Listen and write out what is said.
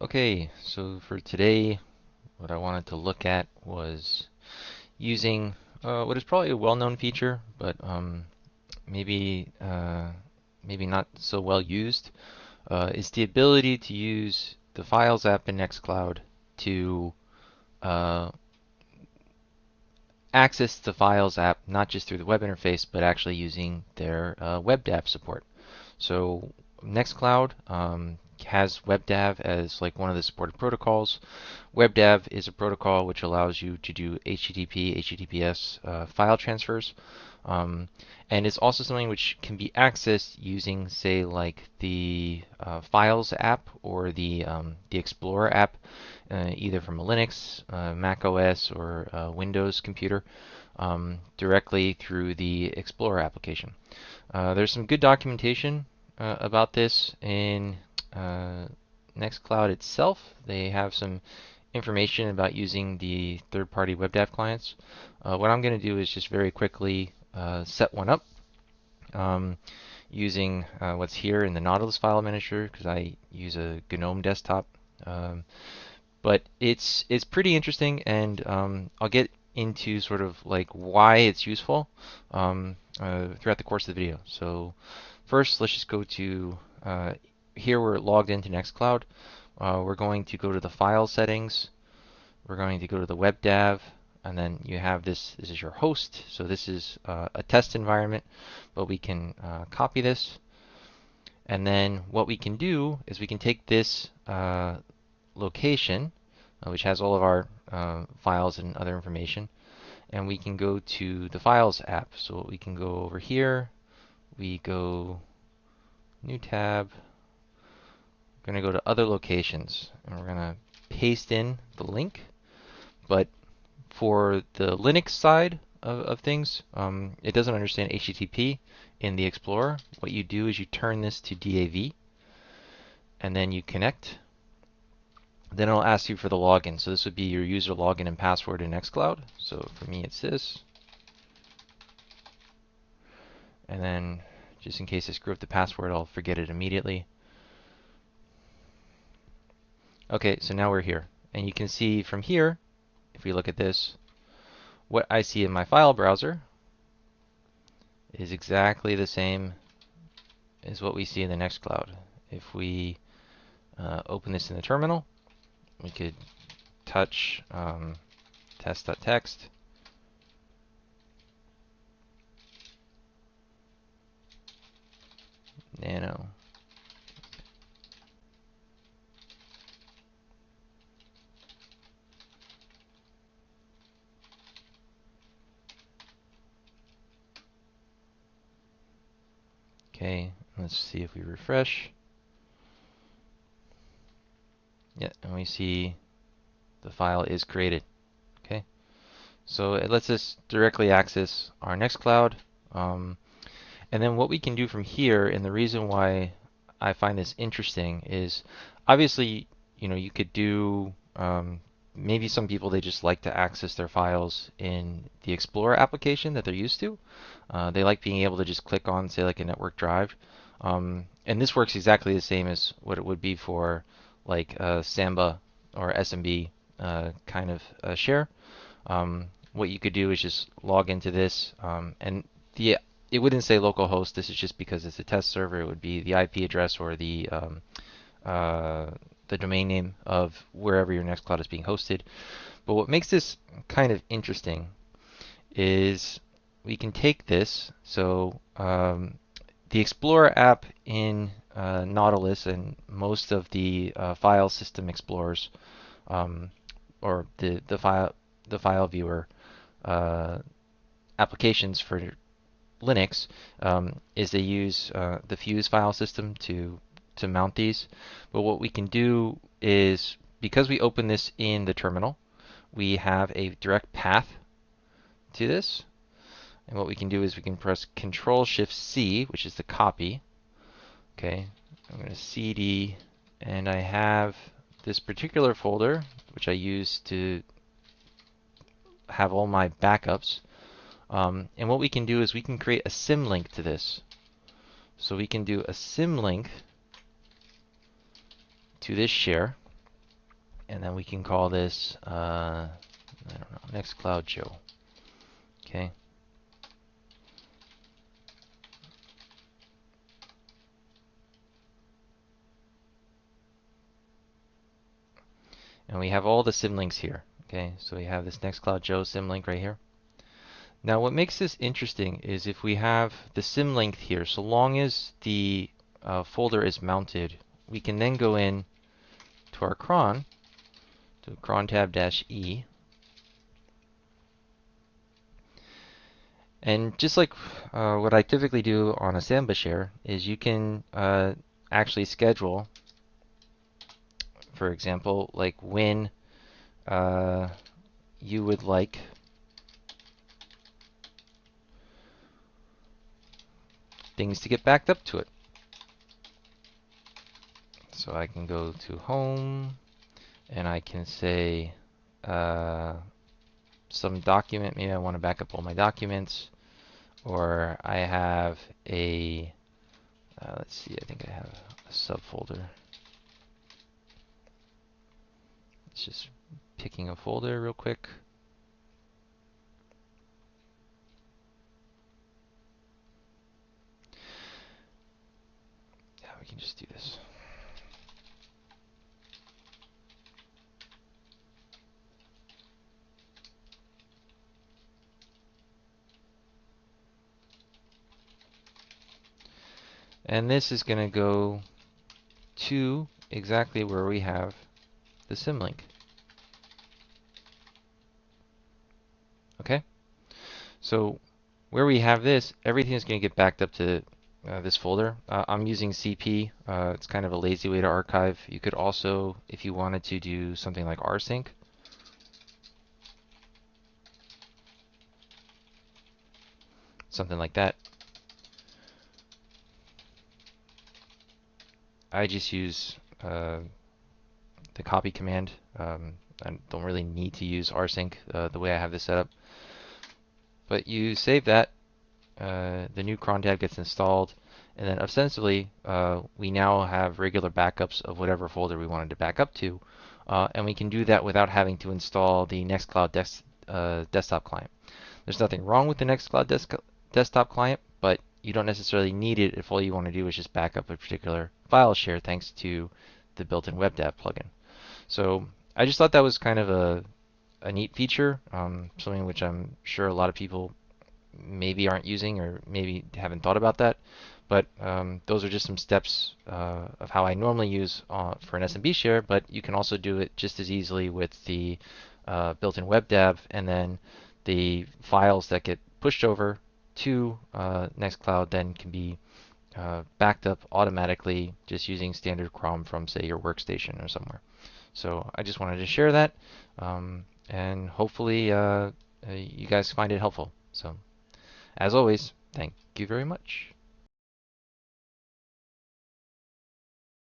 Okay, so for today, what I wanted to look at was using what is probably a well-known feature, but maybe maybe not so well used, is the ability to use the Files app in Nextcloud to uh, access the Files app not just through the web interface, but actually using their WebDAV support. So Nextcloud has WebDAV as like one of the supported protocols. WebDAV is a protocol which allows you to do HTTP, HTTPS file transfers. Um, and it's also something which can be accessed using, say, like the Files app or the Explorer app, either from a Linux, Mac OS, or Windows computer, directly through the Explorer application. There's some good documentation about this in Nextcloud itself. They have some information about using the third-party WebDAV clients. What I'm going to do is just very quickly set one up using what's here in the Nautilus file manager because I use a GNOME desktop. But it's pretty interesting, and I'll get into sort of like why it's useful throughout the course of the video. So first, let's just go to here we're logged into Nextcloud. We're going to go to the file settings. We're going to go to the WebDAV, and then you have this. This is your host. So this is a test environment, but we can copy this. And then what we can do is we can take this location, which has all of our files and other information, and we can go to the Files app. So we can go over here. We go New tab. We're going to go to Other Locations, and we're going to paste in the link. But for the Linux side of things, it doesn't understand HTTP in the Explorer. What you do is you turn this to DAV, and then you connect. Then it'll ask you for the login. So this would be your user login and password in Nextcloud. So for me, it's this. And then just in case I screw up the password, I'll forget it immediately. Okay, so now we're here. And you can see from here, if we look at this, what I see in my file browser is exactly the same as what we see in the Nextcloud. If we open this in the terminal, we could touch test.txt. Nano. Okay, let's see if we refresh. Yeah, and we see the file is created. Okay, so it lets us directly access our Nextcloud. And then what we can do from here, and the reason why I find this interesting is obviously, you know, you could do maybe some people they just like to access their files in the Explorer application that they're used to. They like being able to just click on, say, like a network drive. And this works exactly the same as what it would be for like Samba or SMB kind of share. What you could do is just log into this, and it wouldn't say localhost. This is just because it's a test server. It would be the IP address or the domain name of wherever your Nextcloud is being hosted. But what makes this kind of interesting is we can take this. So the Explorer app in Nautilus and most of the file system explorers or the file viewer applications for Linux is they use the Fuse file system to mount these. But what we can do is, because we open this in the terminal, we have a direct path to this. And what we can do is we can press Control-Shift-C, which is the copy. Okay, I'm going to CD, and I have this particular folder, which I use to have all my backups. And what we can do is we can create a symlink to this. So we can do a symlink to this share. And then we can call this, I don't know, Nextcloud Joe. Okay. And we have all the symlinks here. Okay, so we have this Nextcloud Joe symlink right here. Now what makes this interesting is if we have the symlink here, so long as the folder is mounted, we can then go in to our cron, to cron tab -e. And just like what I typically do on a Samba share is you can actually schedule, for example, like when you would like things to get backed up to it. So I can go to home and I can say some document, maybe I want to back up all my documents, or I have a, let's see, I think I have a subfolder. It's just picking a folder real quick. Yeah, we can just do this. And this is going to go to exactly where we have the symlink. Okay? So where we have this, everything is going to get backed up to this folder. I'm using CP. It's kind of a lazy way to archive. You could also, if you wanted to do something like rsync, something like that. I just use the copy command. I don't really need to use rsync the way I have this set up. But you save that, the new cron tab gets installed, and then ostensibly we now have regular backups of whatever folder we wanted to back up to, and we can do that without having to install the Nextcloud desktop client. There's nothing wrong with the Nextcloud desktop client, but you don't necessarily need it if all you want to do is just back up a particular file share thanks to the built-in WebDAV plugin. So I just thought that was kind of a neat feature, something which I'm sure a lot of people maybe aren't using or maybe haven't thought about that. But those are just some steps of how I normally use for an SMB share, but you can also do it just as easily with the built-in WebDAV, and then the files that get pushed over to Nextcloud then can be backed up automatically just using standard cron from, say, your workstation or somewhere. So I just wanted to share that, and hopefully you guys find it helpful. So as always, thank you very much.